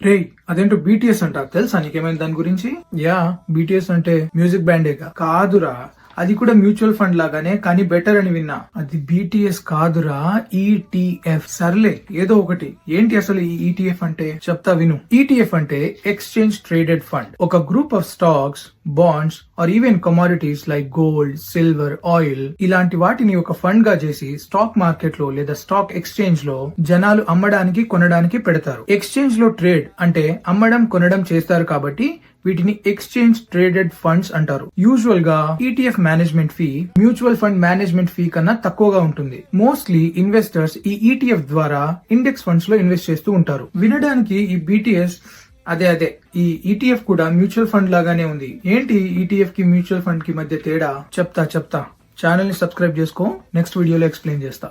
రే అదేంటో బీటీఎస్ అంట తెలుసా నీకేమైనా దాని గురించి? యా, బీటీఎస్ అంటే మ్యూజిక్ బ్యాండేగా. కాదురా, అది కూడా మ్యూచువల్ ఫండ్ లాగానే కానీ బెటర్ అని విన్నా. అది బీటీఎస్ కాదురా, ఈటీఎఫ్. సర్లే ఏదో ఒకటి. ఏంటి అసలు ఈ ఈటీఎఫ్ అంటే? చెప్తా విను. ఈటీఎఫ్ అంటే ఎక్స్చేంజ్ ట్రేడెడ్ ఫండ్. ఒక group of stocks, bonds or even commodities like gold, silver, oil ఇలాంటి వాటిని ఒక ఫండ్ గా చేసి స్టాక్ మార్కెట్ లో లేదా స్టాక్ ఎక్స్చేంజ్ లో జనాలు అమ్మడానికి కొనడానికి పెడతారు. ఎక్స్చేంజ్ లో ట్రేడ్ అంటే అమ్మడం కొనడం చేస్తారు కాబట్టి వీటిని ఎక్స్చేంజ్ ట్రేడెడ్ ఫండ్స్ అంటారు. యూజువల్ గా ETF management fee mutual fund management fee కన్నా తక్కువగా ఉంటుంది. మోస్ట్లీ ఇన్వెస్టర్స్ ఈ ఈటీఎఫ్ ద్వారా ఇండెక్స్ ఫండ్స్ లో ఇన్వెస్ట్ చేస్తూ ఉంటారు. వినడానికి ఈ బీటీఎస్ అదే ఈ ఈటీఎఫ్ కూడా మ్యూచువల్ ఫండ్ లాగానే ఉంది. ఏంటి ఈటీఎఫ్ కి మ్యూచువల్ ఫండ్ కి మధ్య తేడా? చెప్తా. ఛానల్ ని సబ్స్క్రైబ్ చేసుకో, నెక్స్ట్ వీడియోలో ఎక్స్ప్లెయిన్ చేస్తా.